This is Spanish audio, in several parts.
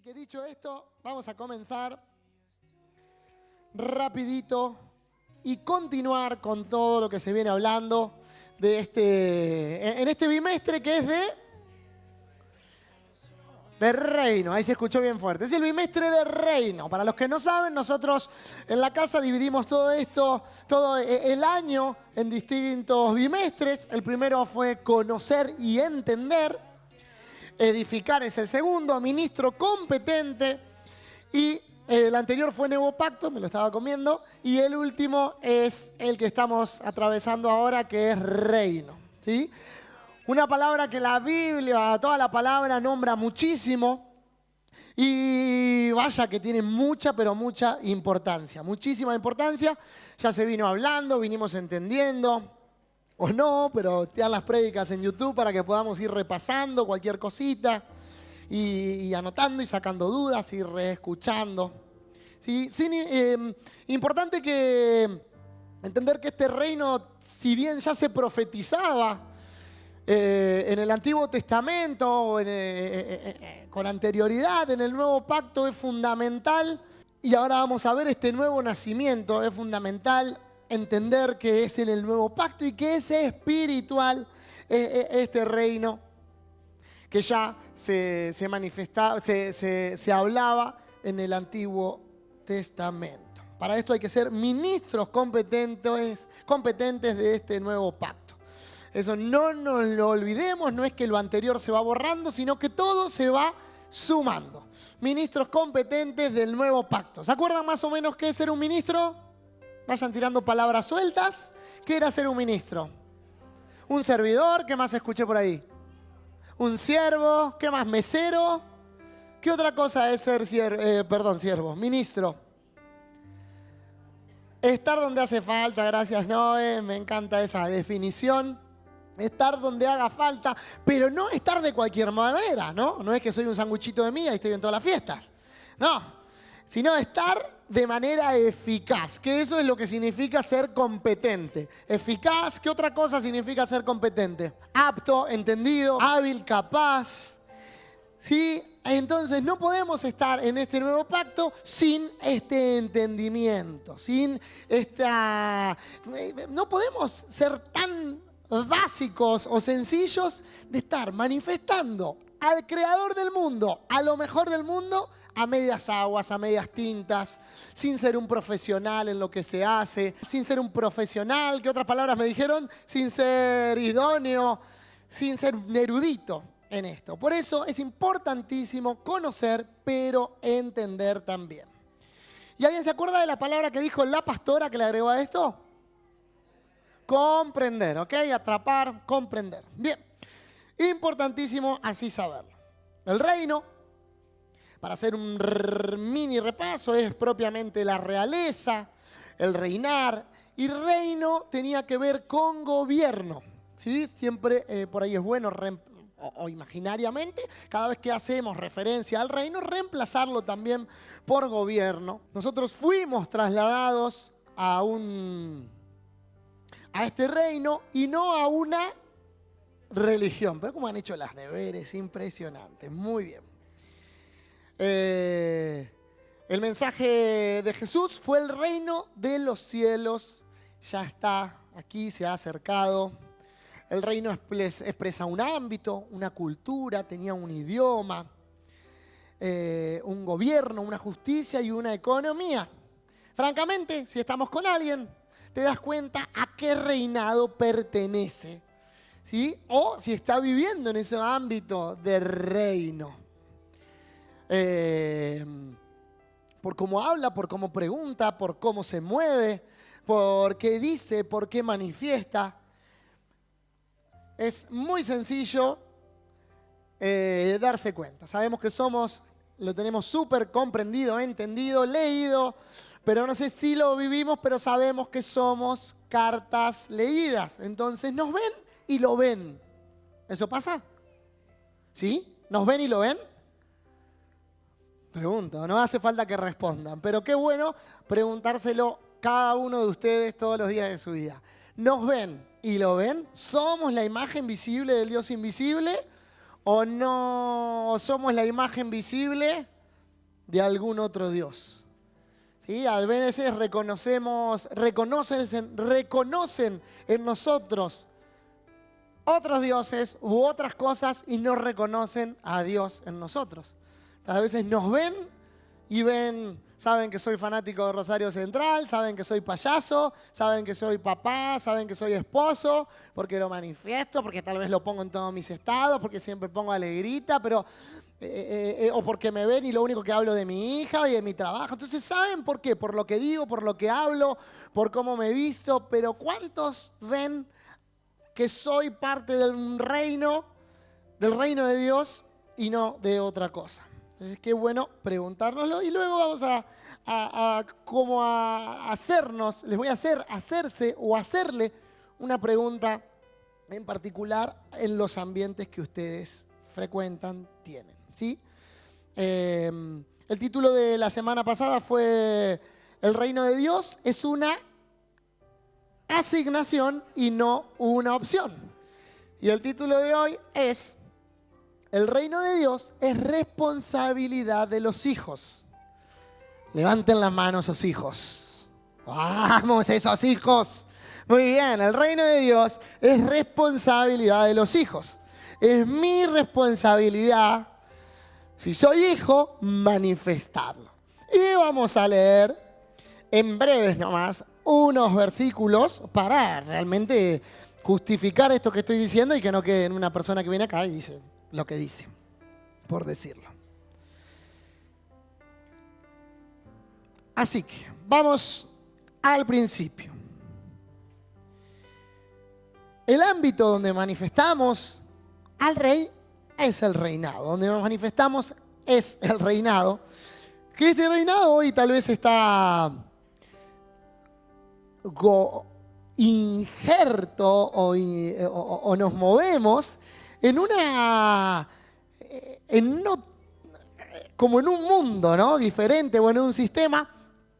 Así que dicho esto, vamos a comenzar rapidito y continuar con todo lo que se viene hablando de en este bimestre que es de reino. Ahí se escuchó bien fuerte. Es el bimestre de reino. Para los que no saben, nosotros en la casa dividimos todo esto, todo el año en distintos bimestres. El primero fue conocer y entender. Edificar es el segundo, ministro competente, y el anterior fue Nuevo Pacto, me lo estaba comiendo, y el último es el que estamos atravesando ahora, que es reino, ¿sí? Una palabra que la Biblia, toda la palabra nombra muchísimo, y vaya que tiene mucha, pero mucha importancia, muchísima importancia. Ya se vino hablando, vinimos entendiendo, o no, pero te dan las prédicas en YouTube para que podamos ir repasando cualquier cosita y anotando y sacando dudas y reescuchando. ¿Sí? Importante que entender que este reino, si bien ya se profetizaba en el Antiguo Testamento, con anterioridad en el Nuevo Pacto, es fundamental, y ahora vamos a ver este nuevo nacimiento, es fundamental entender que es en el Nuevo Pacto y que es espiritual este reino que ya se manifestaba, se hablaba en el Antiguo Testamento. Para esto hay que ser ministros competentes de este nuevo pacto. Eso no nos lo olvidemos, no es que lo anterior se va borrando, sino que todo se va sumando. Ministros competentes del nuevo pacto. ¿Se acuerdan más o menos qué es ser un ministro? Vayan tirando palabras sueltas. ¿Qué era ser un ministro? Un servidor, ¿qué más escuché por ahí? Un siervo, ¿qué más? Mesero. ¿Qué otra cosa es ser siervo? Ministro. Estar donde hace falta, gracias Noé, me encanta esa definición. Estar donde haga falta, pero no estar de cualquier manera, ¿no? No es que soy un sanguchito de mía y estoy en todas las fiestas. No, sino estar de manera eficaz, que eso es lo que significa ser competente. Eficaz, ¿qué otra cosa significa ser competente? Apto, entendido, hábil, capaz. ¿Sí? Entonces no podemos estar en este nuevo pacto sin este entendimiento, no podemos ser tan básicos o sencillos de estar manifestando al creador del mundo, a lo mejor del mundo, a medias aguas, a medias tintas, sin ser un profesional en lo que se hace, sin ser un profesional, ¿qué otras palabras me dijeron? Sin ser idóneo, sin ser un erudito en esto. Por eso es importantísimo conocer, pero entender también. ¿Y alguien se acuerda de la palabra que dijo la pastora que le agregó a esto? Comprender, ¿ok? Atrapar, comprender. Bien, importantísimo así saberlo. El reino, para hacer un mini repaso, es propiamente la realeza, el reinar, y reino tenía que ver con gobierno, ¿sí? Siempre por ahí es bueno o imaginariamente, cada vez que hacemos referencia al reino, reemplazarlo también por gobierno. Nosotros fuimos trasladados a este reino y no a una religión. Pero como han hecho las deberes, impresionante, muy bien. El mensaje de Jesús fue el reino de los cielos. Ya está aquí, se ha acercado. El reino expresa un ámbito, una cultura, tenía un idioma, un gobierno, una justicia y una economía. Francamente, si estamos con alguien, te das cuenta a qué reinado pertenece, ¿sí? O si está viviendo en ese ámbito de reino. Por cómo habla, por cómo pregunta, por cómo se mueve, por qué dice, por qué manifiesta. Es muy sencillo darse cuenta. Sabemos que lo tenemos súper comprendido, entendido, leído, pero no sé si lo vivimos, pero sabemos que somos cartas leídas. Entonces nos ven y lo ven. ¿Eso pasa? ¿Sí? ¿Nos ven y lo ven? Pregunto, no hace falta que respondan, pero qué bueno preguntárselo cada uno de ustedes todos los días de su vida. ¿Nos ven y lo ven? ¿Somos la imagen visible del Dios invisible o no somos la imagen visible de algún otro Dios. ¿Sí? A veces reconocen en nosotros otros dioses u otras cosas y no reconocen a Dios en nosotros. A veces nos ven y saben que soy fanático de Rosario Central, saben que soy payaso, saben que soy papá, saben que soy esposo, porque lo manifiesto, porque tal vez lo pongo en todos mis estados, porque siempre pongo alegrita, pero o porque me ven y lo único que hablo de mi hija y de mi trabajo. Entonces, ¿saben por qué? Por lo que digo, por lo que hablo, por cómo me visto, pero ¿cuántos ven que soy parte del reino de Dios y no de otra cosa? Entonces, qué bueno preguntárnoslo y luego vamos a hacernos, les voy a hacerle una pregunta en particular en los ambientes que ustedes frecuentan, tienen, ¿sí? El título de la semana pasada fue El reino de Dios es una asignación y no una opción. Y el título de hoy es El reino de Dios es responsabilidad de los hijos. Levanten las manos esos hijos. ¡Vamos, esos hijos! Muy bien, el reino de Dios es responsabilidad de los hijos. Es mi responsabilidad, si soy hijo, manifestarlo. Y vamos a leer en breves nomás unos versículos para realmente justificar esto que estoy diciendo y que no quede en una persona que viene acá y dice lo que dice, por decirlo. Así que vamos al principio. El ámbito donde manifestamos al rey es el reinado. Donde nos manifestamos es el reinado. Que este reinado hoy tal vez está injerto o nos movemos como en un mundo, ¿no? Diferente o en un sistema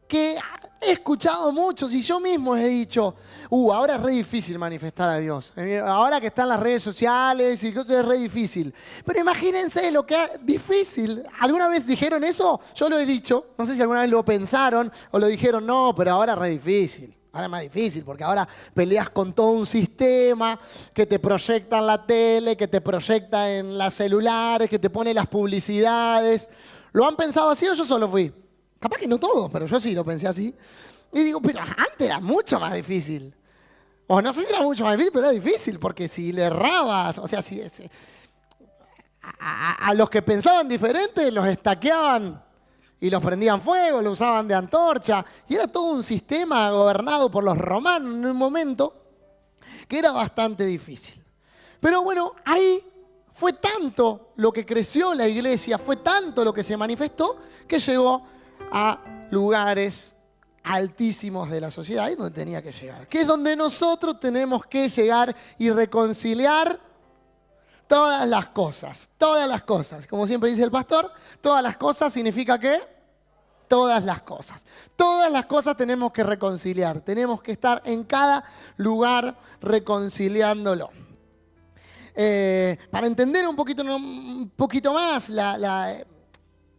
que he escuchado muchos y yo mismo he dicho, ahora es re difícil manifestar a Dios. Ahora que están las redes sociales y cosas es re difícil. Pero imagínense lo que es difícil. ¿Alguna vez dijeron eso? Yo lo he dicho. No sé si alguna vez lo pensaron o lo dijeron, no, pero ahora es re difícil. Ahora es más difícil porque ahora peleas con todo un sistema que te proyecta en la tele, que te proyecta en las celulares, que te pone las publicidades. ¿Lo han pensado así o yo solo fui? Capaz que no todos, pero yo sí lo pensé así. Y digo, pero antes era mucho más difícil. O no sé si era mucho más difícil, pero era difícil porque si le errabas, o sea, a los que pensaban diferente los estaqueaban y los prendían fuego, lo usaban de antorcha. Y era todo un sistema gobernado por los romanos en un momento que era bastante difícil. Pero bueno, ahí fue tanto lo que creció la iglesia, fue tanto lo que se manifestó, que llegó a lugares altísimos de la sociedad y donde tenía que llegar. Que es donde nosotros tenemos que llegar y reconciliar todas las cosas. Todas las cosas. Como siempre dice el pastor, todas las cosas significa ¿qué? Todas las cosas. Todas las cosas tenemos que reconciliar. Tenemos que estar en cada lugar reconciliándolo. Para entender un poquito más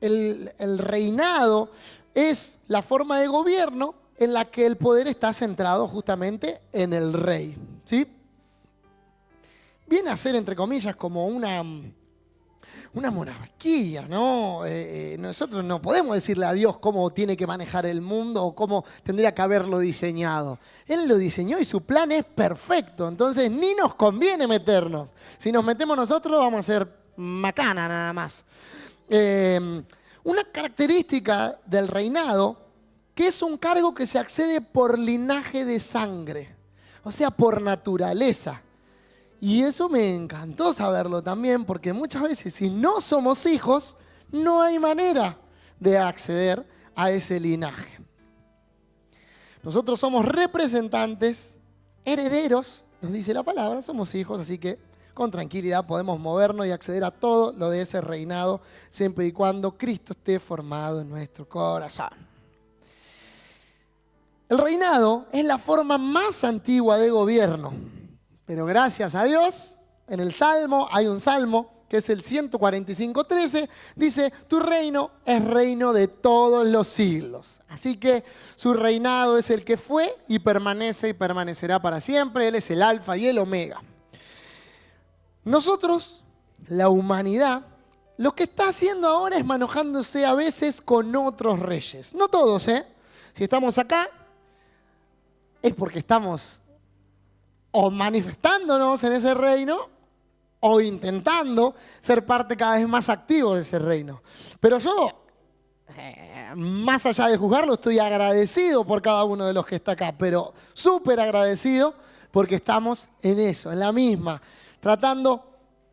el reinado es la forma de gobierno en la que el poder está centrado justamente en el rey, ¿sí? Viene a ser, entre comillas, como una monarquía, ¿no? Nosotros no podemos decirle a Dios cómo tiene que manejar el mundo o cómo tendría que haberlo diseñado. Él lo diseñó y su plan es perfecto, entonces ni nos conviene meternos. Si nos metemos nosotros vamos a ser macana nada más. Una característica del reinado, que es un cargo que se accede por linaje de sangre, o sea, por naturaleza. Y eso me encantó saberlo también, porque muchas veces si no somos hijos, no hay manera de acceder a ese linaje. Nosotros somos representantes, herederos, nos dice la palabra, somos hijos, así que con tranquilidad podemos movernos y acceder a todo lo de ese reinado, siempre y cuando Cristo esté formado en nuestro corazón. El reinado es la forma más antigua de gobierno, pero gracias a Dios, en el Salmo, hay un salmo que es el 145:13, dice, tu reino es reino de todos los siglos. Así que su reinado es el que fue y permanece y permanecerá para siempre. Él es el alfa y el omega. Nosotros, la humanidad, lo que está haciendo ahora es manojándose a veces con otros reyes. No todos, ¿eh? Si estamos acá, es porque estamos o manifestándonos en ese reino o intentando ser parte cada vez más activo de ese reino. Pero yo, más allá de juzgarlo, estoy agradecido por cada uno de los que está acá, pero súper agradecido porque estamos en eso, en la misma, tratando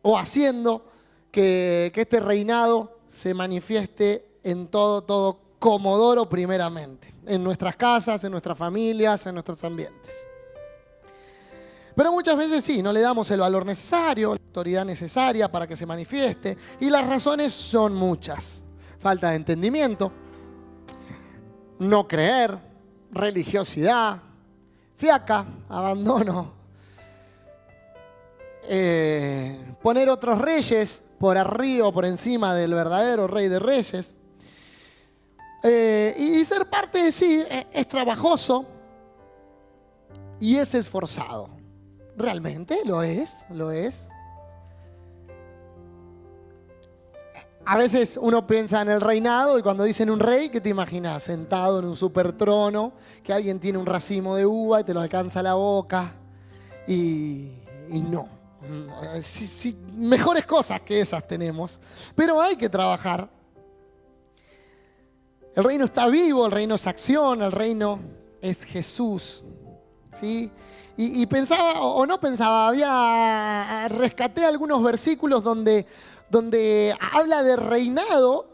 o haciendo que este reinado se manifieste en todo Comodoro primeramente, en nuestras casas, en nuestras familias, en nuestros ambientes. Pero muchas veces sí, no le damos el valor necesario, la autoridad necesaria para que se manifieste, y las razones son muchas. Falta de entendimiento, no creer, religiosidad, fiaca, abandono, poner otros reyes por arriba o por encima del verdadero rey de reyes. Y ser parte de sí es trabajoso y es esforzado. ¿Realmente lo es? ¿Lo es? A veces uno piensa en el reinado y cuando dicen un rey, ¿qué te imaginas? Sentado en un super trono, que alguien tiene un racimo de uva y te lo alcanza a la boca. Y no. Sí, mejores cosas que esas tenemos, pero hay que trabajar. El reino está vivo, el reino es acción, el reino es Jesús, ¿sí? Y pensaba, o no pensaba, rescaté algunos versículos donde habla de reinado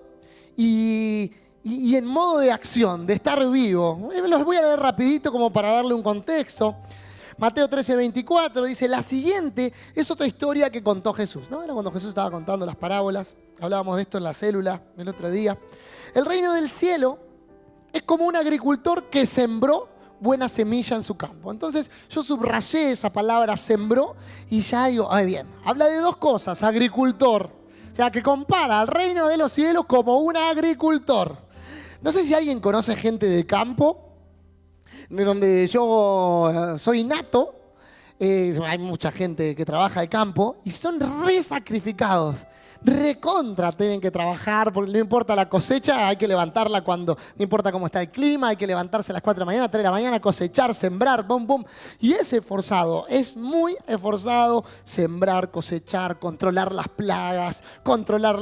y en modo de acción, de estar vivo. Los voy a leer rapidito como para darle un contexto. Mateo 13:24 dice, la siguiente es otra historia que contó Jesús, ¿no? Era cuando Jesús estaba contando las parábolas. Hablábamos de esto en la célula el otro día. El reino del cielo es como un agricultor que sembró buena semilla en su campo. Entonces yo subrayé esa palabra sembró y ya digo, bien, habla de dos cosas, agricultor. O sea, que compara al reino de los cielos como un agricultor. No sé si alguien conoce gente de campo, de donde yo soy nato. Hay mucha gente que trabaja de campo y son re sacrificados. Recontra tienen que trabajar, porque no importa la cosecha, hay que levantarla no importa cómo está el clima, hay que levantarse a las 4 de la mañana, 3 de la mañana, cosechar, sembrar, bum, bum. Y es esforzado, es muy esforzado sembrar, cosechar, controlar las plagas, controlar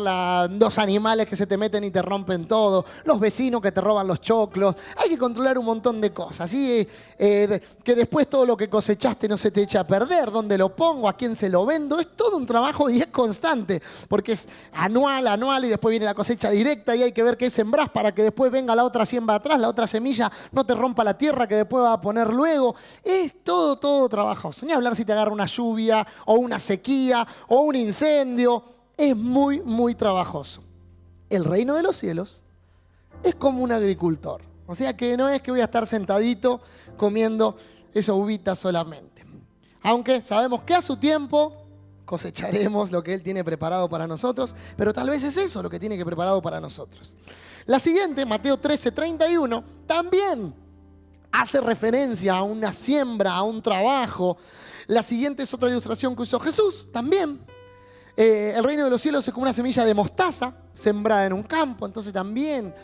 los animales que se te meten y te rompen todo, los vecinos que te roban los choclos. Hay que controlar un montón de cosas, ¿sí? Que después todo lo que cosechaste no se te eche a perder, dónde lo pongo, a quién se lo vendo. Es todo un trabajo y es constante, porque es anual y después viene la cosecha directa y hay que ver qué sembrás para que después venga la otra siembra atrás, la otra semilla no te rompa la tierra que después va a poner luego. Es todo trabajoso. Ni hablar si te agarra una lluvia o una sequía o un incendio. Es muy trabajoso. El reino de los cielos es como un agricultor. O sea que no es que voy a estar sentadito comiendo esa uvita solamente. Aunque sabemos que a su tiempo cosecharemos lo que Él tiene preparado para nosotros, pero tal vez es eso lo que tiene que preparado para nosotros. La siguiente, Mateo 13:31, también hace referencia a una siembra, a un trabajo. La siguiente es otra ilustración que usó Jesús también. El reino de los cielos es como una semilla de mostaza sembrada en un campo, entonces también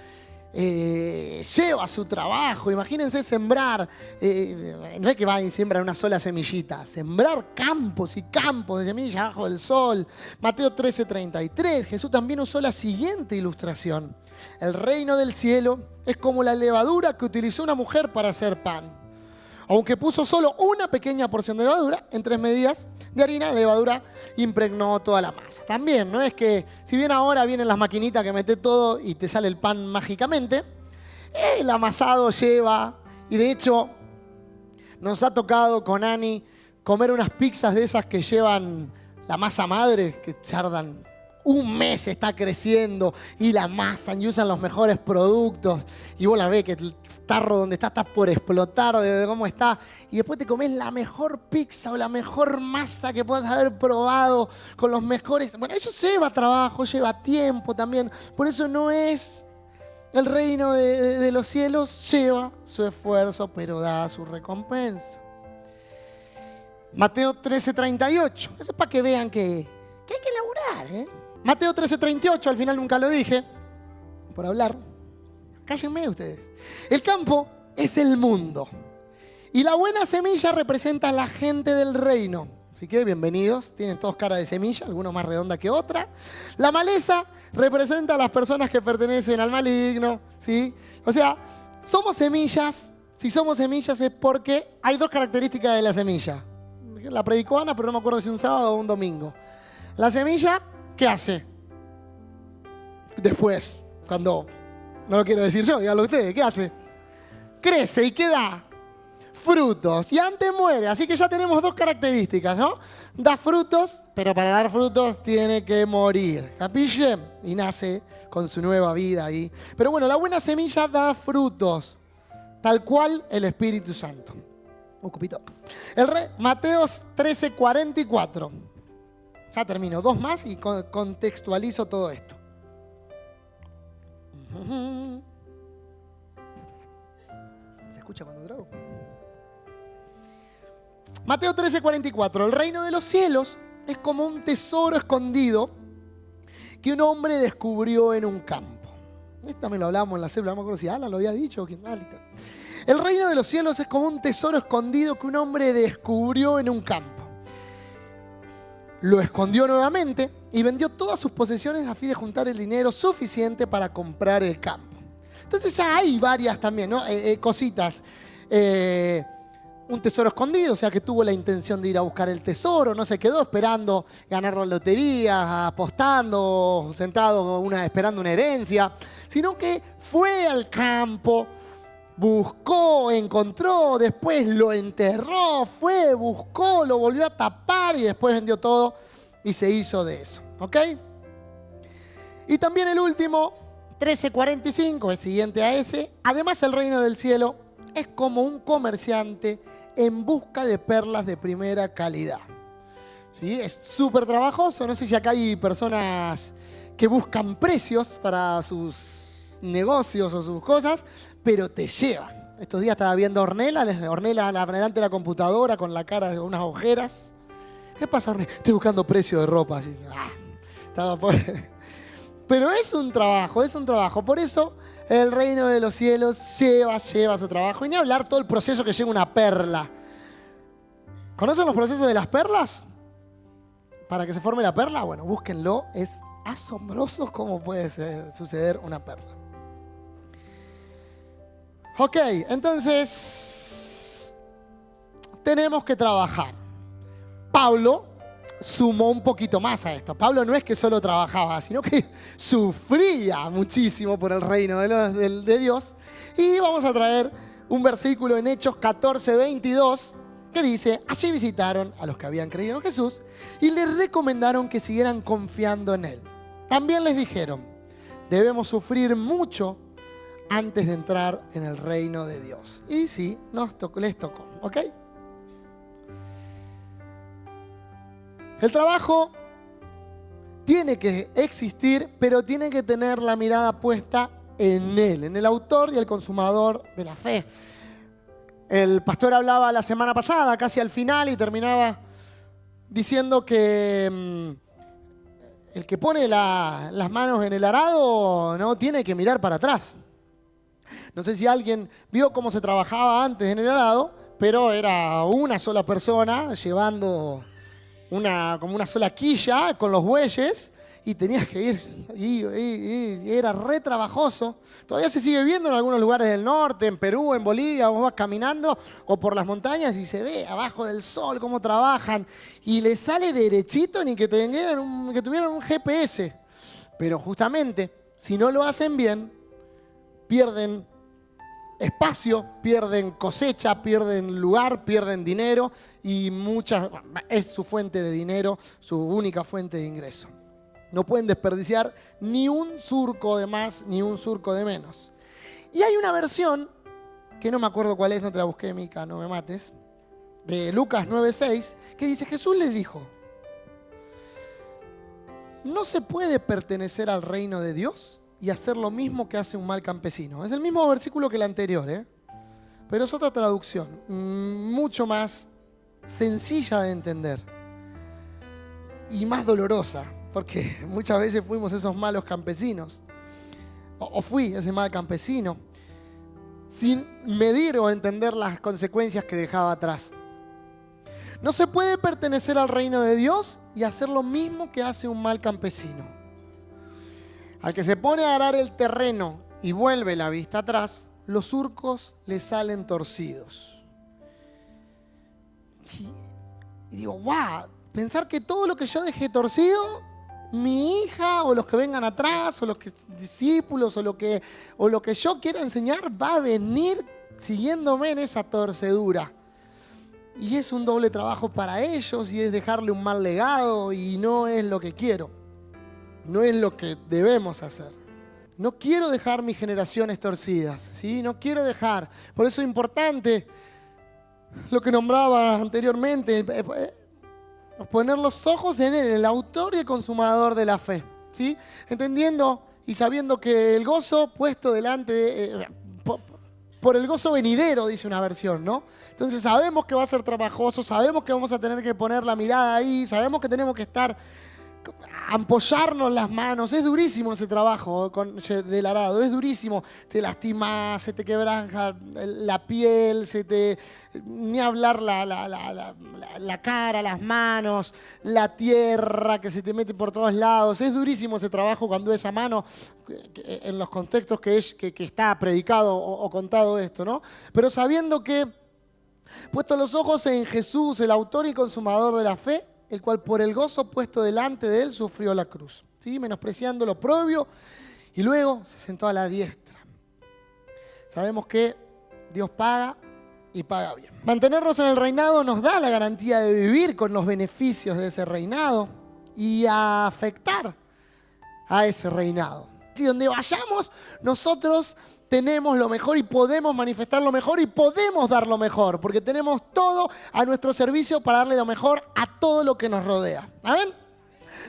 lleva su trabajo. Imagínense sembrar, no es que va y siembra una sola semillita, sembrar campos y campos de semillas bajo el sol. Mateo 13:33, Jesús también usó la siguiente ilustración. El reino del cielo es como la levadura que utilizó una mujer para hacer pan. Aunque puso solo una pequeña porción de levadura, en 3 medidas de harina, la levadura impregnó toda la masa. También, no es que, si bien ahora vienen las maquinitas que metes todo y te sale el pan mágicamente, el amasado lleva, y de hecho nos ha tocado con Ani comer unas pizzas de esas que llevan la masa madre, que tardan un mes, está creciendo, y la amasan y usan los mejores productos, y vos la ves que tarro donde estás por explotar de cómo está, y después te comes la mejor pizza o la mejor masa que puedas haber probado con los mejores. Bueno, eso lleva trabajo, lleva tiempo también. Por eso no es el reino de los cielos, lleva su esfuerzo, pero da su recompensa. Mateo 13:38. Eso es para que vean que hay que laburar, ¿eh? Mateo 13:38, al final nunca lo dije, por hablar. Cállenme ustedes. El campo es el mundo. Y la buena semilla representa a la gente del reino. Así que bienvenidos. Tienen todos cara de semilla, algunos más redonda que otra. La maleza representa a las personas que pertenecen al maligno, ¿sí? O sea, somos semillas. Si somos semillas es porque hay dos características de la semilla. La predicó Ana, pero no me acuerdo si un sábado o un domingo. La semilla, ¿qué hace? Después, cuando... No lo quiero decir yo, díganlo ustedes. ¿Qué hace? Crece y ¿qué da? Frutos. Y antes muere. Así que ya tenemos dos características, ¿no? Da frutos, pero para dar frutos tiene que morir. ¿Capille? Y nace con su nueva vida ahí. Pero bueno, la buena semilla da frutos. Tal cual el Espíritu Santo. Un cupito. Mateo 13:44. Ya termino. Dos más y contextualizo todo esto. ¿Se escucha cuando trago? Mateo 13:44. El reino de los cielos es como un tesoro escondido que un hombre descubrió en un campo. Esto también lo hablábamos en la célula, no me acuerdo si Alan lo había dicho. El reino de los cielos es como un tesoro escondido que un hombre descubrió en un campo. Lo escondió nuevamente y vendió todas sus posesiones a fin de juntar el dinero suficiente para comprar el campo. Entonces ya hay varias también, ¿no? Cositas. Un tesoro escondido, o sea que tuvo la intención de ir a buscar el tesoro, no se quedó esperando ganar la lotería, apostando, sentado esperando una herencia, sino que fue al campo, buscó, encontró, después lo enterró, fue, buscó, lo volvió a tapar y después vendió todo y se hizo de eso. ¿Ok? Y también el último, 13:45, el siguiente a ese. Además, el reino del cielo es como un comerciante en busca de perlas de primera calidad. ¿Sí? Es súper trabajoso. No sé si acá hay personas que buscan precios para sus negocios o sus cosas, pero te llevan. Estos días estaba viendo a Ornella delante de la computadora con la cara de unas ojeras. ¿Qué pasa, Ornella? Estoy buscando precio de ropa. Así, estaba por... Pero es un trabajo. Por eso el reino de los cielos lleva su trabajo. Y ni hablar todo el proceso que lleva una perla. ¿Conocen los procesos de las perlas? Para que se forme la perla, bueno, búsquenlo. Es asombroso cómo puede suceder una perla. Ok, entonces tenemos que trabajar. Pablo sumó un poquito más a esto. Pablo no es que solo trabajaba, sino que sufría muchísimo por el reino de Dios. Y vamos a traer un versículo en Hechos 14:22 que dice: allí visitaron a los que habían creído en Jesús y les recomendaron que siguieran confiando en Él. También les dijeron: debemos sufrir mucho antes de entrar en el reino de Dios. Y sí, les tocó, ¿ok? El trabajo tiene que existir, pero tiene que tener la mirada puesta en Él, en el autor y el consumador de la fe. El pastor hablaba la semana pasada, casi al final, y terminaba diciendo que el que pone las manos en el arado no tiene que mirar para atrás. No sé si alguien vio cómo se trabajaba antes en el arado, pero era una sola persona llevando como una sola quilla con los bueyes y tenías que ir y era re trabajoso. Todavía se sigue viendo en algunos lugares del norte, en Perú, en Bolivia. Vos vas caminando o por las montañas y se ve abajo del sol cómo trabajan y les sale derechito ni que tuvieran un GPS. Pero justamente, si no lo hacen bien, pierden espacio, pierden cosecha, pierden lugar, pierden dinero y es su fuente de dinero, su única fuente de ingreso. No pueden desperdiciar ni un surco de más ni un surco de menos. Y hay una versión que no me acuerdo cuál es, no te la busqué, Mica, no me mates, de Lucas 9:6, que dice, Jesús les dijo, no se puede pertenecer al reino de Dios y hacer lo mismo que hace un mal campesino. Es el mismo versículo que el anterior, pero es otra traducción, mucho más sencilla de entender y más dolorosa, porque muchas veces fuimos esos malos campesinos, o fui ese mal campesino, sin medir o entender las consecuencias que dejaba atrás. No se puede pertenecer al reino de Dios y hacer lo mismo que hace un mal campesino. Al que se pone a arar el terreno y vuelve la vista atrás, los surcos le salen torcidos. Y digo, wow, pensar que todo lo que yo dejé torcido, mi hija o los que vengan atrás o los discípulos o lo que yo quiera enseñar va a venir siguiéndome en esa torcedura. Y es un doble trabajo para ellos y es dejarle un mal legado y no es lo que quiero. No es lo que debemos hacer. No quiero dejar mis generaciones torcidas, ¿sí? No quiero dejar. Por eso es importante lo que nombraba anteriormente, poner los ojos en Él, el autor y el consumador de la fe, ¿sí? Entendiendo y sabiendo que el gozo puesto delante, por el gozo venidero, dice una versión, ¿no? Entonces sabemos que va a ser trabajoso, sabemos que vamos a tener que poner la mirada ahí, sabemos que tenemos que ampollarnos las manos. Es durísimo ese trabajo del arado, es durísimo. Te lastimas, se te quebranja la piel, ni hablar la cara, las manos, la tierra que se te mete por todos lados. Es durísimo ese trabajo cuando es a mano, en los contextos que está predicado o contado esto, ¿no? Pero sabiendo que, puesto los ojos en Jesús, el autor y consumador de la fe, el cual por el gozo puesto delante de él sufrió la cruz, ¿sí? Menospreciando lo oprobio, y luego se sentó a la diestra. Sabemos que Dios paga y paga bien. Mantenernos en el reinado nos da la garantía de vivir con los beneficios de ese reinado y a afectar a ese reinado. Si donde vayamos, nosotros tenemos lo mejor y podemos manifestar lo mejor y podemos dar lo mejor, porque tenemos todo a nuestro servicio para darle lo mejor a todo lo que nos rodea. ¿Amén?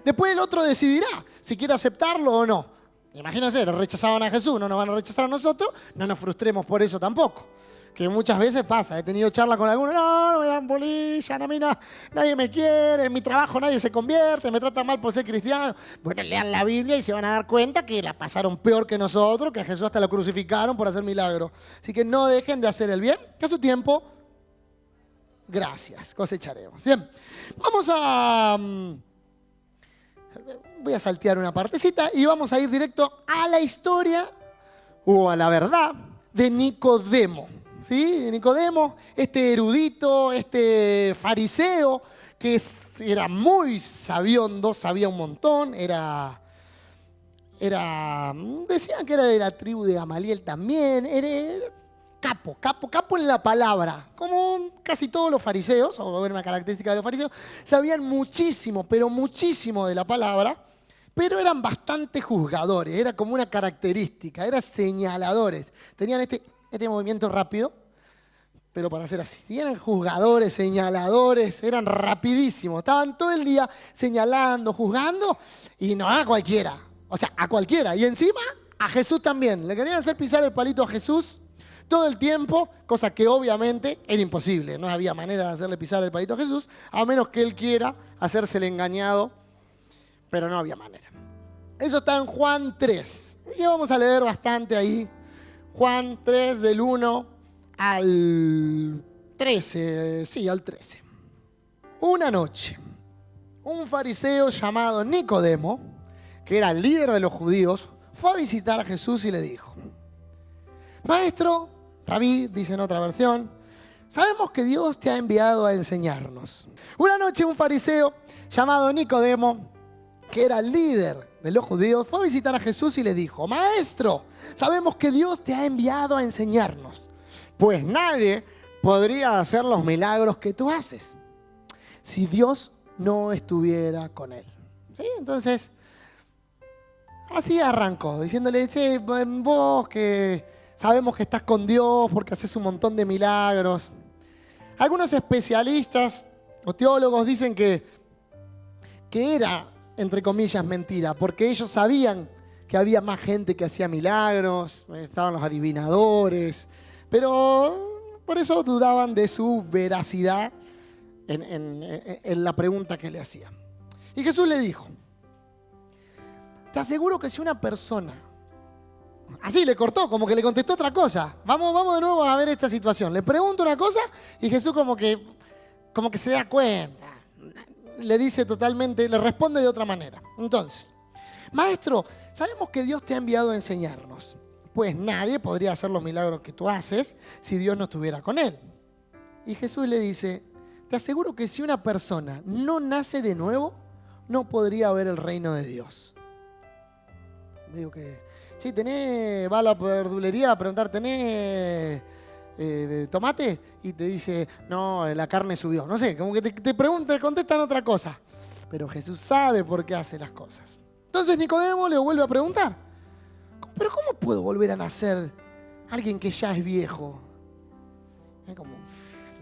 Después el otro decidirá si quiere aceptarlo o no. Imagínense, rechazaban a Jesús, no nos van a rechazar a nosotros, no nos frustremos por eso tampoco. Que muchas veces pasa, he tenido charlas con algunos, no me dan bolilla, a mí no, nadie me quiere, en mi trabajo nadie se convierte, me trata mal por ser cristiano. Bueno, lean la Biblia y se van a dar cuenta que la pasaron peor que nosotros, que a Jesús hasta lo crucificaron por hacer milagros. Así que no dejen de hacer el bien, que a su tiempo, gracias, cosecharemos. Bien, vamos a... voy a saltear una partecita y vamos a ir directo a la historia o a la verdad de Nicodemo. ¿Sí? Nicodemo, este erudito, este fariseo, que era muy sabiondo, sabía un montón, decían que era de la tribu de Gamaliel también, era capo en la palabra, como casi todos los fariseos, o ver una característica de los fariseos, sabían muchísimo, pero muchísimo de la palabra, pero eran bastante juzgadores, era como una característica, eran señaladores, tenían este movimiento rápido, pero para hacer así. Eran juzgadores, señaladores, eran rapidísimos. Estaban todo el día señalando, juzgando, y no a cualquiera. O sea, a cualquiera. Y encima, a Jesús también. Le querían hacer pisar el palito a Jesús todo el tiempo, cosa que obviamente era imposible. No había manera de hacerle pisar el palito a Jesús, a menos que él quiera hacerse el engañado, pero no había manera. Eso está en Juan 3. Y vamos a leer bastante ahí. Juan 3 del 1 al 13, sí, al 13. Una noche, un fariseo llamado Nicodemo, que era el líder de los judíos, fue a visitar a Jesús y le dijo: Maestro, Rabí, dice en otra versión, sabemos que Dios te ha enviado a enseñarnos. Una noche un fariseo llamado Nicodemo, que era el líder de los judíos, fue a visitar a Jesús y le dijo: Maestro, sabemos que Dios te ha enviado a enseñarnos, pues nadie podría hacer los milagros que tú haces si Dios no estuviera con él. ¿Sí? Entonces, así arrancó, diciéndole: vos que sabemos que estás con Dios porque haces un montón de milagros. Algunos especialistas o teólogos dicen que era, entre comillas, mentira, porque ellos sabían que había más gente que hacía milagros, estaban los adivinadores, pero por eso dudaban de su veracidad en la pregunta que le hacían. Y Jesús le dijo, te aseguro que si una persona, así le cortó, como que le contestó otra cosa, vamos de nuevo a ver esta situación, le pregunto una cosa y Jesús como que se da cuenta, le dice totalmente, le responde de otra manera. Entonces, maestro, sabemos que Dios te ha enviado a enseñarnos, pues nadie podría hacer los milagros que tú haces si Dios no estuviera con él. Y Jesús le dice, te aseguro que si una persona no nace de nuevo, no podría ver el reino de Dios. Me digo que, sí, va a la verdulería a preguntar, ¿tenés tomate? Y te dice, no, la carne subió. No sé, como que te preguntan, te contestan otra cosa. Pero Jesús sabe por qué hace las cosas. Entonces Nicodemo le vuelve a preguntar, ¿pero cómo puedo volver a nacer alguien que ya es viejo? Como,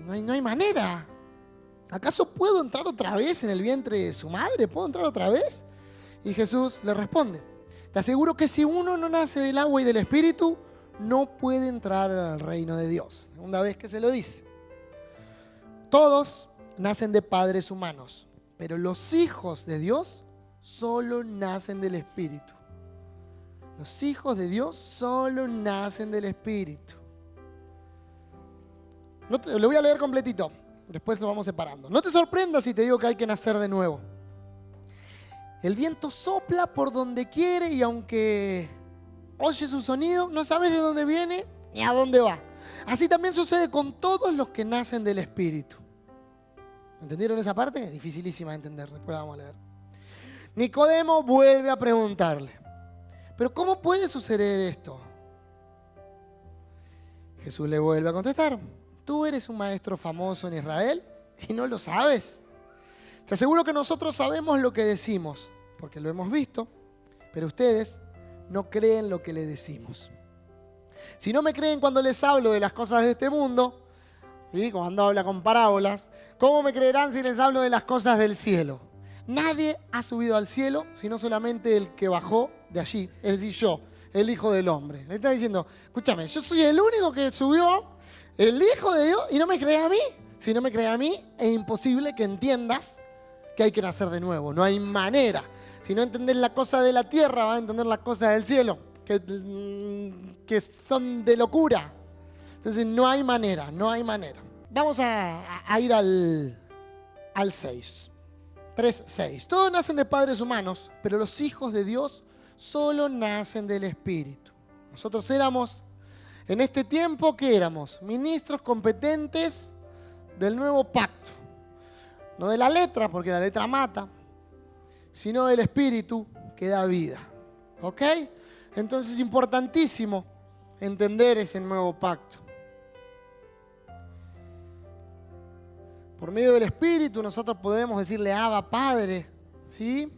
no hay manera. ¿Acaso puedo entrar otra vez en el vientre de su madre? ¿Puedo entrar otra vez? Y Jesús le responde, te aseguro que si uno no nace del agua y del Espíritu, no puede entrar al reino de Dios. Una vez que se lo dice. Todos nacen de padres humanos, pero los hijos de Dios solo nacen del Espíritu. Los hijos de Dios solo nacen del Espíritu. Lo voy a leer completito, después lo vamos separando. No te sorprendas si te digo que hay que nacer de nuevo. El viento sopla por donde quiere y aunque oyes su sonido, no sabes de dónde viene ni a dónde va. Así también sucede con todos los que nacen del Espíritu. ¿Entendieron esa parte? Dificilísima de entender, después la vamos a leer. Nicodemo vuelve a preguntarle, ¿pero cómo puede suceder esto? Jesús le vuelve a contestar, tú eres un maestro famoso en Israel y no lo sabes. Te aseguro que nosotros sabemos lo que decimos, porque lo hemos visto, pero ustedes no creen lo que les decimos. Si no me creen cuando les hablo de las cosas de este mundo, ¿sí? Cuando habla con parábolas, ¿cómo me creerán si les hablo de las cosas del cielo? Nadie ha subido al cielo, sino solamente el que bajó de allí, es decir, yo, el Hijo del Hombre. Le está diciendo, escúchame, yo soy el único que subió, el Hijo de Dios, y no me crees a mí. Si no me crees a mí, es imposible que entiendas que hay que nacer de nuevo. No hay manera. Si no entendés la cosa de la tierra, vas a entender las cosas del cielo, que son de locura. Entonces no hay manera, no hay manera. Vamos a ir al 6. 3:6. Todos nacen de padres humanos, pero los hijos de Dios solo nacen del Espíritu. Nosotros éramos, en este tiempo, ¿qué éramos? Ministros competentes del nuevo pacto. No de la letra, porque la letra mata, sino del Espíritu que da vida. ¿Ok? Entonces es importantísimo entender ese nuevo pacto. Por medio del Espíritu nosotros podemos decirle Abba, Padre, ¿sí?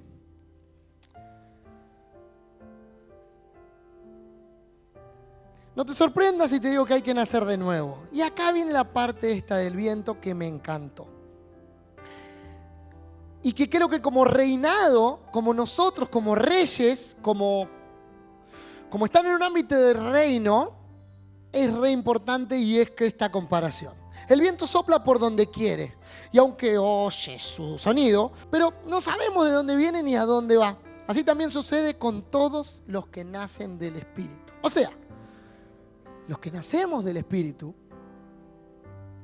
No te sorprendas si te digo que hay que nacer de nuevo. Y acá viene la parte esta del viento que me encantó. Y que creo que como reinado, como nosotros, como reyes, como están en un ámbito de reino, es re importante y es que esta comparación. El viento sopla por donde quiere y aunque oye su sonido, pero no sabemos de dónde viene ni a dónde va. Así también sucede con todos los que nacen del Espíritu. O sea, los que nacemos del Espíritu,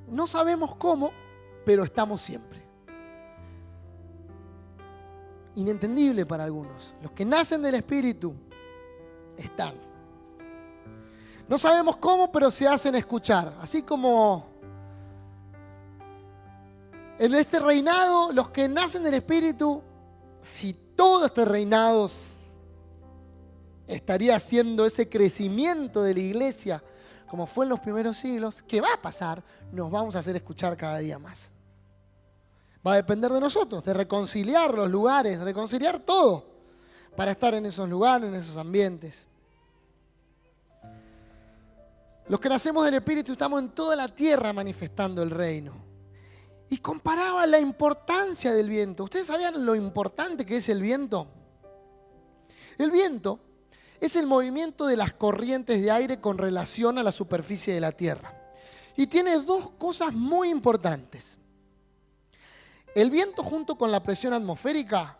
no sabemos cómo, pero estamos siempre. Inentendible para algunos. Los que nacen del Espíritu están. No sabemos cómo, pero se hacen escuchar. Así como en este reinado, los que nacen del Espíritu, si todo este reinado estaría haciendo ese crecimiento de la iglesia como fue en los primeros siglos, ¿qué va a pasar? Nos vamos a hacer escuchar cada día más. Va a depender de nosotros, de reconciliar los lugares, de reconciliar todo para estar en esos lugares, en esos ambientes. Los que nacemos del Espíritu estamos en toda la tierra manifestando el reino. Y comparaba la importancia del viento. ¿Ustedes sabían lo importante que es el viento? El viento es el movimiento de las corrientes de aire con relación a la superficie de la tierra. Y tiene dos cosas muy importantes. El viento junto con la presión atmosférica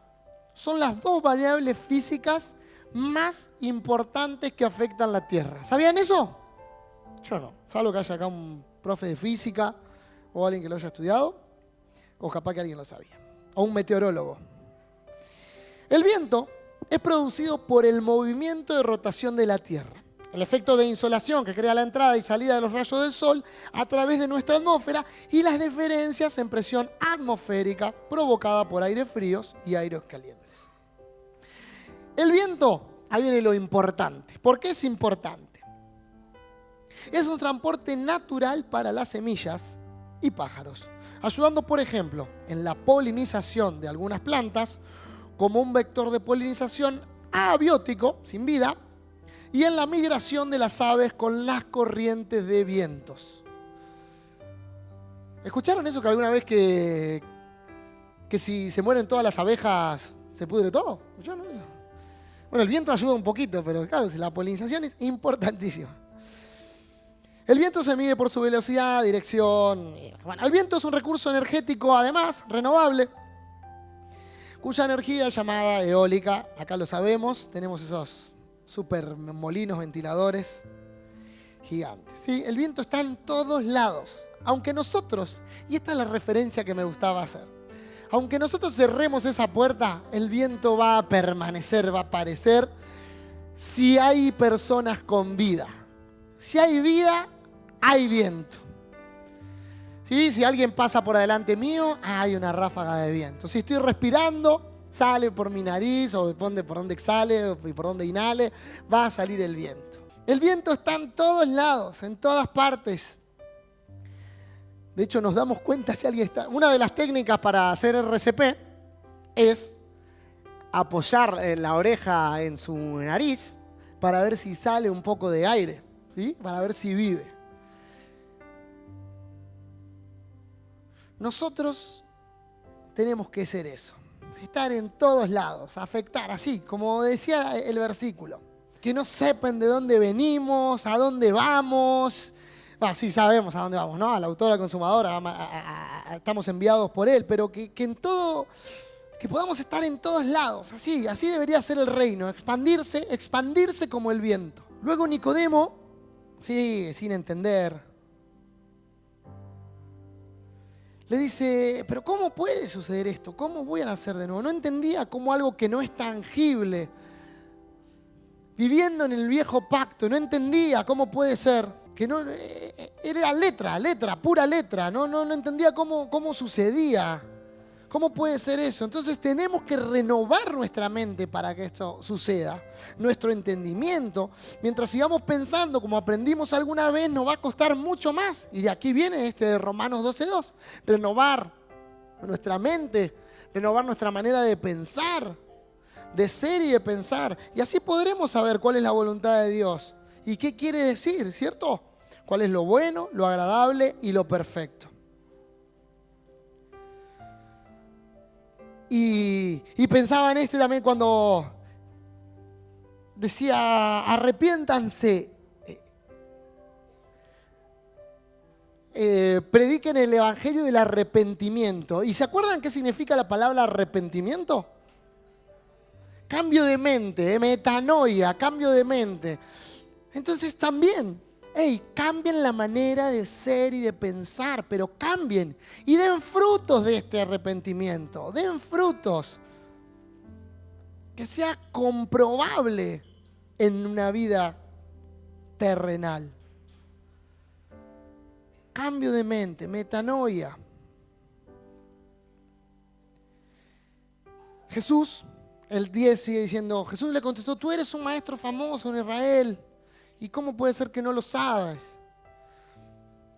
son las dos variables físicas más importantes que afectan la Tierra. ¿Sabían eso? Yo no. Salvo que haya acá un profe de física o alguien que lo haya estudiado, o capaz que alguien lo sabía. O un meteorólogo. El viento es producido por el movimiento de rotación de la Tierra. El efecto de insolación que crea la entrada y salida de los rayos del sol a través de nuestra atmósfera y las diferencias en presión atmosférica provocada por aires fríos y aires calientes. El viento, ahí viene lo importante. ¿Por qué es importante? Es un transporte natural para las semillas y pájaros, ayudando, por ejemplo, en la polinización de algunas plantas, como un vector de polinización abiótico, sin vida, y en la migración de las aves con las corrientes de vientos. ¿Escucharon eso que alguna vez que si se mueren todas las abejas se pudre todo? ¿Escucharon eso? Bueno, el viento ayuda un poquito, pero claro, la polinización es importantísima. El viento se mide por su velocidad, dirección. Bueno, el viento es un recurso energético, además, renovable, cuya energía es llamada eólica. Acá lo sabemos, tenemos esos super molinos ventiladores gigantes. ¿Sí? El viento está en todos lados. Aunque nosotros, y esta es la referencia que me gustaba hacer, aunque nosotros cerremos esa puerta, el viento va a permanecer, va a aparecer si hay personas con vida. Si hay vida, hay viento. ¿Sí? Si alguien pasa por delante mío, hay una ráfaga de viento. Si estoy respirando, sale por mi nariz o depende por dónde exhale y por dónde inhale, va a salir el viento. El viento está en todos lados, en todas partes. De hecho, nos damos cuenta si alguien está... Una de las técnicas para hacer RCP es apoyar la oreja en su nariz para ver si sale un poco de aire, ¿sí? Para ver si vive. Nosotros tenemos que ser eso. Estar en todos lados, afectar así, como decía el versículo. Que no sepan de dónde venimos, a dónde vamos. Bueno, sí sabemos a dónde vamos, ¿no? Al autor, al consumador, estamos enviados por él, pero que en todo, que podamos estar en todos lados, así debería ser el reino, expandirse como el viento. Luego Nicodemo, sí, sin entender, le dice, pero ¿cómo puede suceder esto? ¿Cómo voy a nacer de nuevo? No entendía cómo algo que no es tangible, viviendo en el viejo pacto, no entendía cómo puede ser, que no era letra, pura letra, no entendía cómo sucedía, cómo puede ser eso. Entonces tenemos que renovar nuestra mente para que esto suceda, nuestro entendimiento. Mientras sigamos pensando como aprendimos alguna vez, nos va a costar mucho más. Y de aquí viene este de Romanos 12:2, renovar nuestra mente, renovar nuestra manera de pensar, de ser y de pensar. Y así podremos saber cuál es la voluntad de Dios y qué quiere decir, ¿cierto? Cuál es lo bueno, lo agradable y lo perfecto. Y pensaba en este también cuando decía, arrepiéntanse, prediquen el evangelio del arrepentimiento. ¿Y se acuerdan qué significa la palabra arrepentimiento? Cambio de mente, metanoia, cambio de mente. Entonces también, cambien la manera de ser y de pensar, pero cambien y den frutos de este arrepentimiento, den frutos que sea comprobable en una vida terrenal. Cambio de mente, metanoia. Jesús, el 10 sigue diciendo, Jesús le contestó, tú eres un maestro famoso en Israel. ¿Y cómo puede ser que no lo sabes?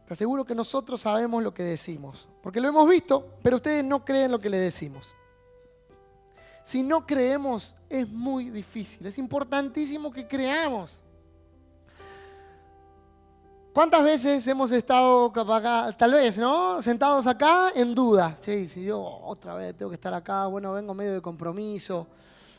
Te aseguro que nosotros sabemos lo que decimos, porque lo hemos visto, pero ustedes no creen lo que le decimos. Si no creemos, es muy difícil. Es importantísimo que creamos. ¿Cuántas veces hemos estado, tal vez, ¿no? Sentados acá en duda? Sí, si yo otra vez tengo que estar acá, bueno, vengo medio de compromiso,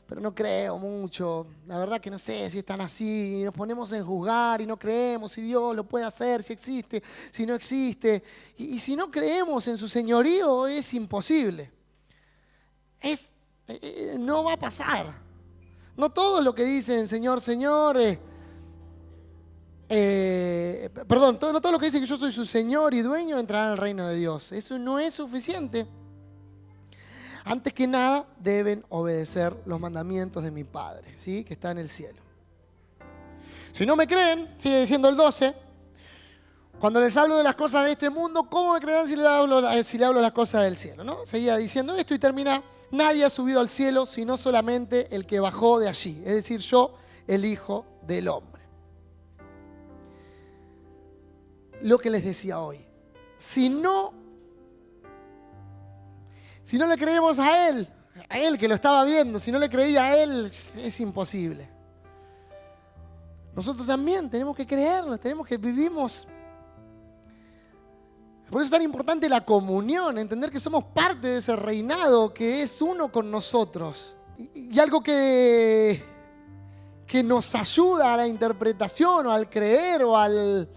pero no creo mucho. La verdad que no sé si están así. Nos ponemos en juzgar y no creemos si Dios lo puede hacer, si existe, si no existe. Y si no creemos en su señorío, es imposible. No va a pasar. No todo lo que dicen Señor, Señor... no todo lo que dice que yo soy su Señor y dueño entrará al reino de Dios. Eso no es suficiente. Antes que nada, deben obedecer los mandamientos de mi Padre, ¿sí? Que está en el cielo. Si no me creen, sigue diciendo el 12, cuando les hablo de las cosas de este mundo, ¿cómo me creerán si les hablo las cosas del cielo? ¿No? Seguía diciendo esto y termina, nadie ha subido al cielo sino solamente el que bajó de allí, es decir, yo, el Hijo del Hombre. Lo que les decía hoy, si no le creemos a Él que lo estaba viendo, si no le creía a Él, es imposible. Nosotros también tenemos que creerlo, vivimos. Por eso es tan importante la comunión, entender que somos parte de ese reinado que es uno con nosotros. Y algo que nos ayuda a la interpretación o al creer o al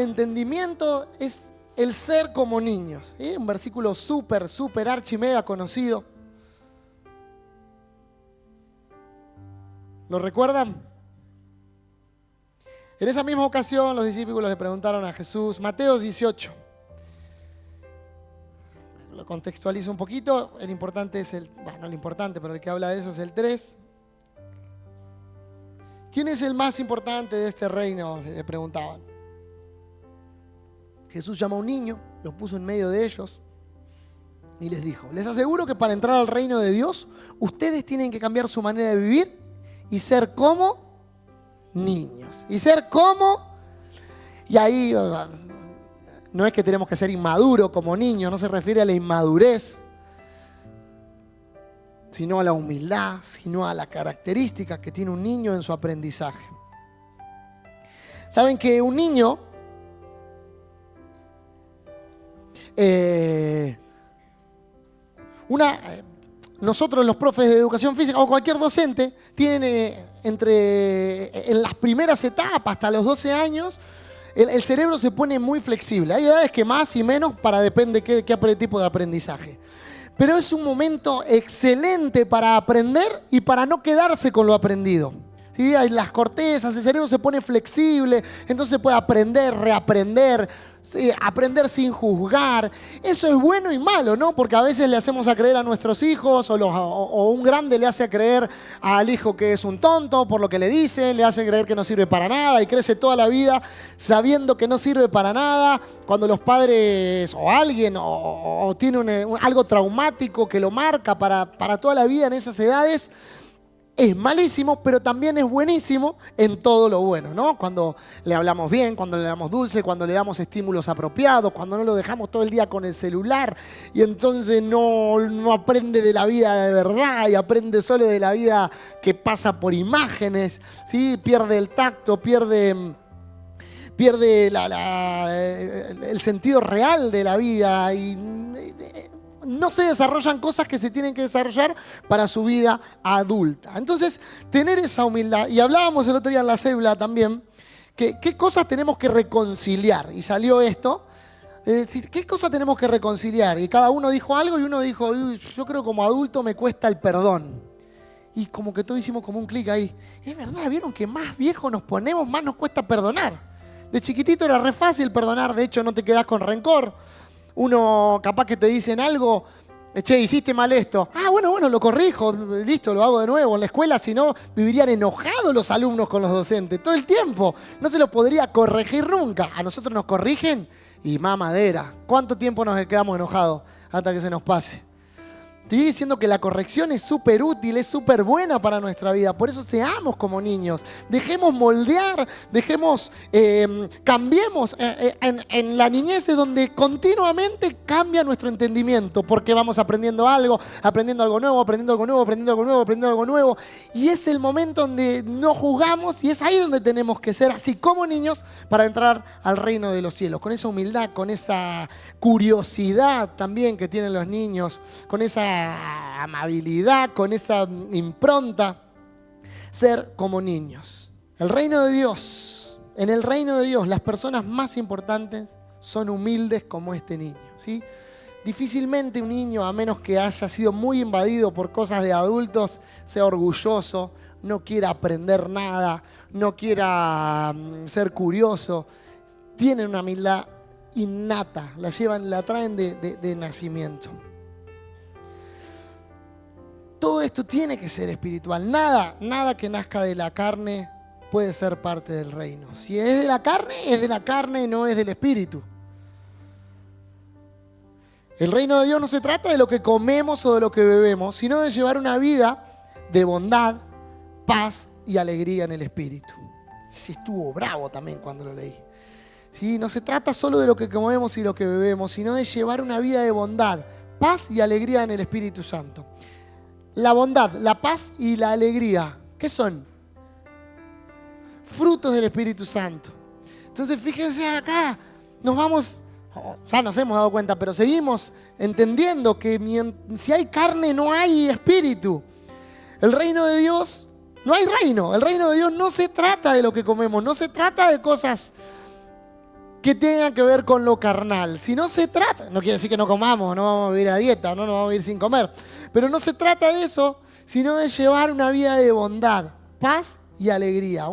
entendimiento es el ser como niños. Un versículo súper archi mega conocido. ¿Lo recuerdan? En esa misma ocasión los discípulos le preguntaron a Jesús, Mateo 18. Lo contextualizo un poquito. El importante es no el importante, pero el que habla de eso es el 3. ¿Quién es el más importante de este reino? Le preguntaban. Jesús llamó a un niño, lo puso en medio de ellos y les dijo, les aseguro que para entrar al reino de Dios, ustedes tienen que cambiar su manera de vivir y ser como niños. Y ahí no es que tenemos que ser inmaduros como niños, no se refiere a la inmadurez, sino a la humildad, sino a las características que tiene un niño en su aprendizaje. Saben que un niño... nosotros los profes de educación física o cualquier docente tienen en las primeras etapas hasta los 12 años el cerebro se pone muy flexible. Hay edades que más y menos depende qué tipo de aprendizaje. Pero es un momento excelente para aprender y para no quedarse con lo aprendido. ¿Sí? Las cortezas, el cerebro se pone flexible, entonces puede aprender, reaprender, aprender sin juzgar. Eso es bueno y malo, ¿no? Porque a veces le hacemos a creer a nuestros hijos o un grande le hace a creer al hijo que es un tonto por lo que le dicen, le hace creer que no sirve para nada y crece toda la vida sabiendo que no sirve para nada. Cuando los padres o alguien o tiene algo traumático que lo marca para toda la vida en esas edades, es malísimo, pero también es buenísimo en todo lo bueno, ¿no? Cuando le hablamos bien, cuando le damos dulce, cuando le damos estímulos apropiados, cuando no lo dejamos todo el día con el celular y entonces no aprende de la vida de verdad y aprende solo de la vida que pasa por imágenes, ¿sí? Pierde el tacto, pierde el sentido real de la vida y no se desarrollan cosas que se tienen que desarrollar para su vida adulta. Entonces, tener esa humildad, y hablábamos el otro día en la célula también, que qué cosas tenemos que reconciliar, y salió esto, es decir, qué cosas tenemos que reconciliar, y cada uno dijo algo y uno dijo, yo creo que como adulto me cuesta el perdón. Y como que todos hicimos como un clic ahí. Es verdad, ¿vieron que más viejos nos ponemos, más nos cuesta perdonar? De chiquitito era re fácil perdonar, de hecho no te quedás con rencor. Uno capaz que te dicen algo, che, hiciste mal esto. Ah, bueno, lo corrijo, listo, lo hago de nuevo. En la escuela, si no, vivirían enojados los alumnos con los docentes todo el tiempo. No se los podría corregir nunca. A nosotros nos corrigen y mamadera. ¿Cuánto tiempo nos quedamos enojados hasta que se nos pase? Estoy diciendo que la corrección es súper útil, es súper buena para nuestra vida. Por eso seamos como niños. Dejemos moldear, cambiemos. En la niñez es donde continuamente cambia nuestro entendimiento. Porque vamos aprendiendo algo nuevo, aprendiendo algo nuevo, aprendiendo algo nuevo, aprendiendo algo nuevo. Y es el momento donde no juzgamos y es ahí donde tenemos que ser así como niños para entrar al reino de los cielos. Con esa humildad, con esa curiosidad también que tienen los niños, con esa amabilidad, con esa impronta, ser como niños. El reino de Dios, en el reino de Dios, las personas más importantes son humildes como este niño, ¿sí? Difícilmente un niño, a menos que haya sido muy invadido por cosas de adultos, sea orgulloso, no quiera aprender nada, no quiera ser curioso. Tienen una humildad innata, la traen de nacimiento. Todo esto tiene que ser espiritual. Nada que nazca de la carne puede ser parte del reino. Si es de la carne y no es del espíritu. El reino de Dios no se trata de lo que comemos o de lo que bebemos, sino de llevar una vida de bondad, paz y alegría en el espíritu. Sí, estuvo bravo también cuando lo leí. Sí, no se trata solo de lo que comemos y lo que bebemos, sino de llevar una vida de bondad, paz y alegría en el Espíritu Santo. La bondad, la paz y la alegría, ¿qué son? Frutos del Espíritu Santo. Entonces fíjense acá, ya nos hemos dado cuenta, pero seguimos entendiendo que si hay carne no hay espíritu. El reino de Dios, no hay reino. El reino de Dios no se trata de lo que comemos, no se trata de cosas que tengan que ver con lo carnal. Si no se trata, no quiere decir que no comamos, no vamos a vivir a dieta, no nos vamos a vivir sin comer. Pero no se trata de eso, sino de llevar una vida de bondad, paz y alegría.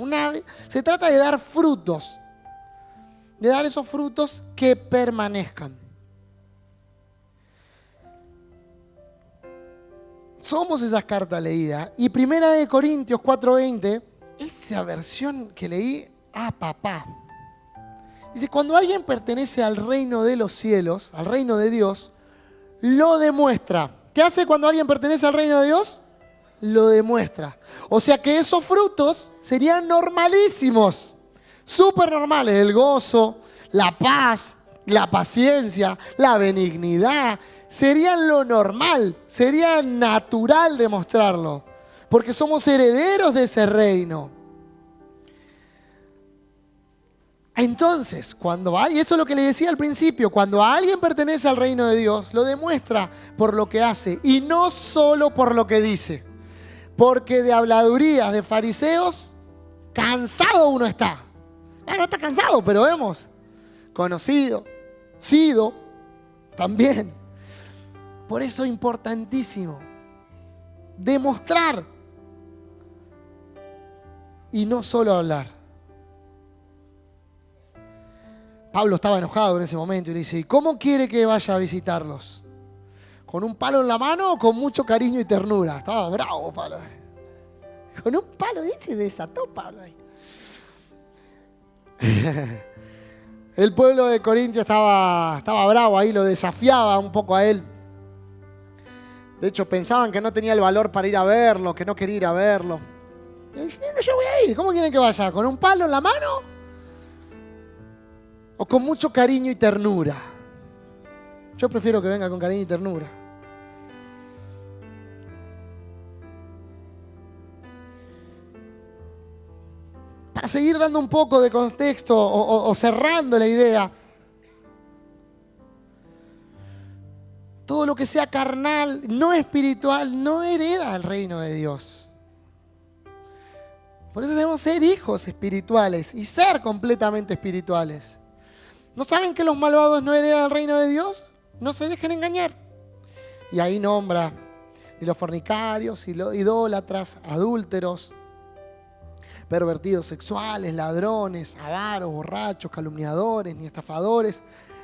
Se trata de dar frutos, de dar esos frutos que permanezcan. Somos esas cartas leídas. Y 1 Corintios 4:20, esa versión que leí, papá. Dice, cuando alguien pertenece al reino de los cielos, al reino de Dios, lo demuestra. ¿Qué hace cuando alguien pertenece al reino de Dios? Lo demuestra. O sea que esos frutos serían normalísimos, súper normales. El gozo, la paz, la paciencia, la benignidad, serían lo normal, sería natural demostrarlo, porque somos herederos de ese reino. Entonces, y esto es lo que le decía al principio, cuando alguien pertenece al reino de Dios, lo demuestra por lo que hace y no solo por lo que dice. Porque de habladurías de fariseos, cansado uno está. No está cansado, pero hemos conocido, sido también. Por eso es importantísimo demostrar y no solo hablar. Pablo estaba enojado en ese momento y le dice, ¿y cómo quiere que vaya a visitarlos? ¿Con un palo en la mano o con mucho cariño y ternura? Estaba bravo Pablo. Con un palo, se desató Pablo ahí. El pueblo de Corintios estaba bravo ahí, lo desafiaba un poco a él. De hecho, pensaban que no tenía el valor para ir a verlo, que no quería ir a verlo. Y dice, no, yo voy a ir. ¿Cómo quieren que vaya? ¿Con un palo en la mano? ¿O con mucho cariño y ternura? Yo prefiero que venga con cariño y ternura. Para seguir dando un poco de contexto o cerrando la idea, todo lo que sea carnal, no espiritual, no hereda el reino de Dios. Por eso debemos ser hijos espirituales y ser completamente espirituales. ¿No saben que los malvados no heredan el reino de Dios? No se dejen engañar. Y ahí nombra ni los fornicarios, y los idólatras, adúlteros, pervertidos sexuales, ladrones, avaros, borrachos, calumniadores, ni estafadores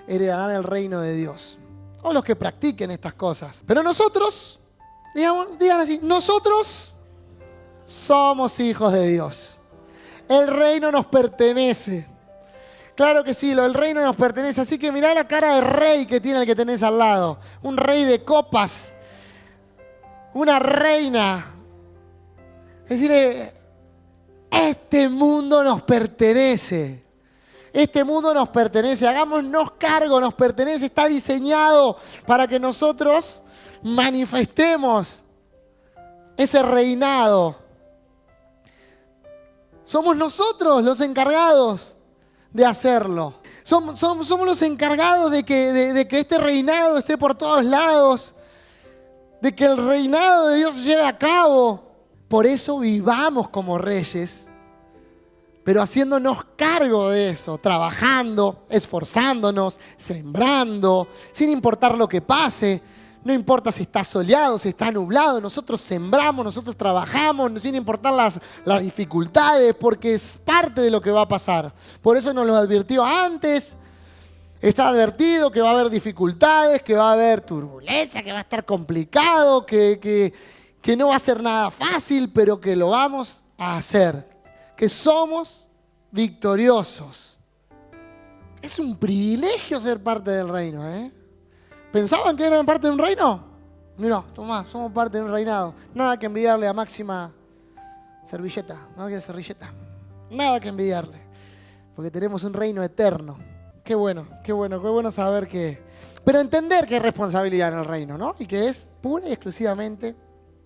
heredarán el reino de Dios. O los que practiquen estas cosas. Pero nosotros, digan así, nosotros somos hijos de Dios. El reino nos pertenece. Claro que sí, el reino nos pertenece. Así que mirá la cara de rey que tiene el que tenés al lado. Un rey de copas, una reina. Es decir, este mundo nos pertenece. Este mundo nos pertenece. Hagámonos cargo, nos pertenece. Está diseñado para que nosotros manifestemos ese reinado. Somos nosotros los encargados de hacerlo. Somos los encargados de que este reinado esté por todos lados, de que el reinado de Dios se lleve a cabo. Por eso vivamos como reyes, pero haciéndonos cargo de eso, trabajando, esforzándonos, sembrando, sin importar lo que pase. No importa si está soleado, si está nublado, nosotros sembramos, nosotros trabajamos, sin importar las dificultades, porque es parte de lo que va a pasar. Por eso nos lo advirtió antes. Está advertido que va a haber dificultades, que va a haber turbulencia, que va a estar complicado, que no va a ser nada fácil, pero que lo vamos a hacer. Que somos victoriosos. Es un privilegio ser parte del reino, ¿eh? ¿Pensaban que eran parte de un reino? No, tomá, somos parte de un reinado. Nada que envidiarle a Máxima Servilleta, nada que envidiarle, porque tenemos un reino eterno. Qué bueno saber que... Pero entender que hay responsabilidad en el reino, ¿no? Y que es pura y exclusivamente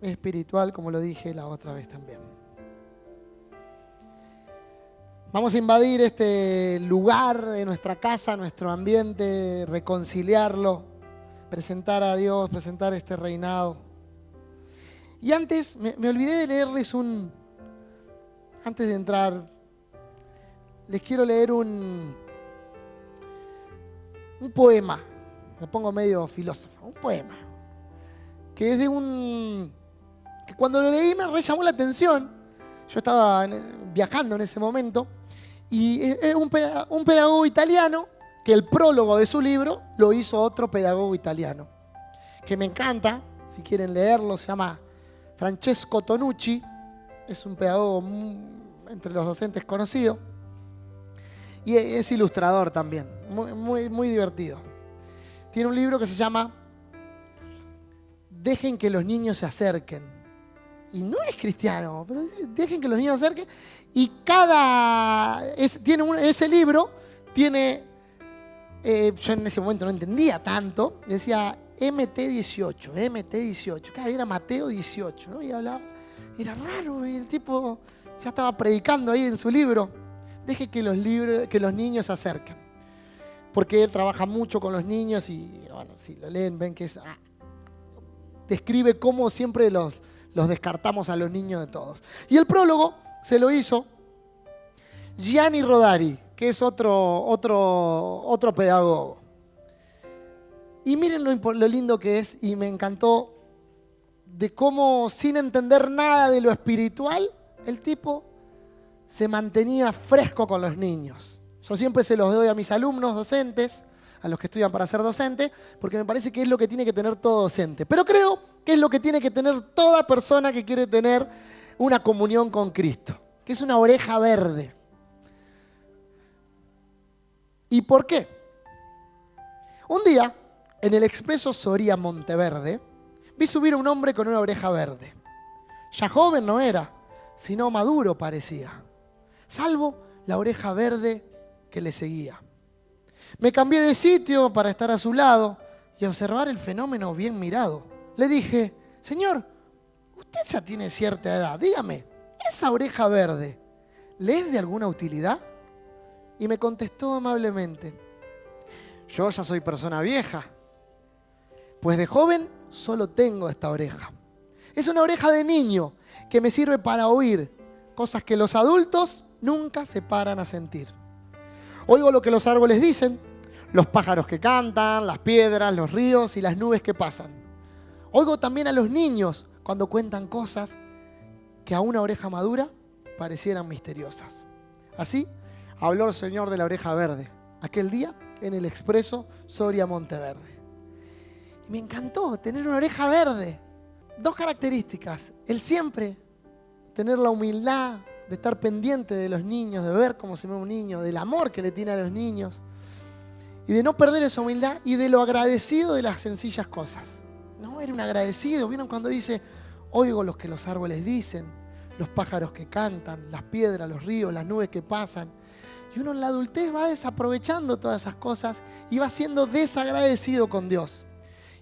espiritual, como lo dije la otra vez también. Vamos a invadir este lugar en nuestra casa, nuestro ambiente, reconciliarlo, presentar a Dios, presentar este reinado. Y antes, me olvidé de leerles antes de entrar, les quiero leer un poema. Me pongo medio filósofo. Un poema. Que es de que cuando lo leí me re llamó la atención. Yo estaba viajando en ese momento. Y es un pedagogo italiano que el prólogo de su libro lo hizo otro pedagogo italiano. Que me encanta, si quieren leerlo, se llama Francesco Tonucci. Es un pedagogo entre los docentes conocido. Y es ilustrador también, muy divertido. Tiene un libro que se llama Dejen que los niños se acerquen. Y no es cristiano, pero dejen que los niños se acerquen. Y ese libro tiene, yo en ese momento no entendía tanto, decía MT18. Claro, era Mateo 18, ¿no? Y hablaba, era raro, y el tipo ya estaba predicando ahí en su libro. Deje que los niños se acerquen. Porque él trabaja mucho con los niños y, bueno, si lo leen ven que describe cómo siempre los descartamos a los niños de todos. Y el prólogo se lo hizo Gianni Rodari, que es otro pedagogo. Y miren lo lindo que es, y me encantó, de cómo sin entender nada de lo espiritual, el tipo se mantenía fresco con los niños. Yo siempre se los doy a mis alumnos docentes, a los que estudian para ser docente, porque me parece que es lo que tiene que tener todo docente. Pero creo que es lo que tiene que tener toda persona que quiere tener una comunión con Cristo, que es una oreja verde. ¿Y por qué? Un día, en el expreso Soria Monteverde, vi subir a un hombre con una oreja verde. Ya joven no era, sino maduro parecía, salvo la oreja verde que le seguía. Me cambié de sitio para estar a su lado y observar el fenómeno bien mirado. Le dije, señor, usted ya tiene cierta edad, dígame, ¿esa oreja verde le es de alguna utilidad? Y me contestó amablemente, yo ya soy persona vieja, pues de joven solo tengo esta oreja. Es una oreja de niño que me sirve para oír cosas que los adultos nunca se paran a sentir. Oigo lo que los árboles dicen, los pájaros que cantan, las piedras, los ríos y las nubes que pasan. Oigo también a los niños cuando cuentan cosas que a una oreja madura parecieran misteriosas. Así habló el señor de la oreja verde, aquel día en el expreso Soria Monteverde. Y me encantó tener una oreja verde. Dos características, el siempre tener la humildad de estar pendiente de los niños, de ver cómo se ve un niño, del amor que le tiene a los niños y de no perder esa humildad y de lo agradecido de las sencillas cosas. No, era un agradecido. ¿Vieron cuando dice, Oigo lo que los árboles dicen, los pájaros que cantan, las piedras, los ríos, las nubes que pasan. Y uno en la adultez va desaprovechando todas esas cosas y va siendo desagradecido con Dios.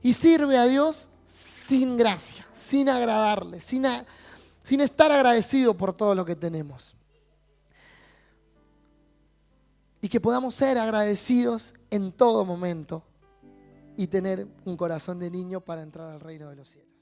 Y sirve a Dios sin gracia, sin agradarle, sin estar agradecido por todo lo que tenemos. Y que podamos ser agradecidos en todo momento y tener un corazón de niño para entrar al reino de los cielos.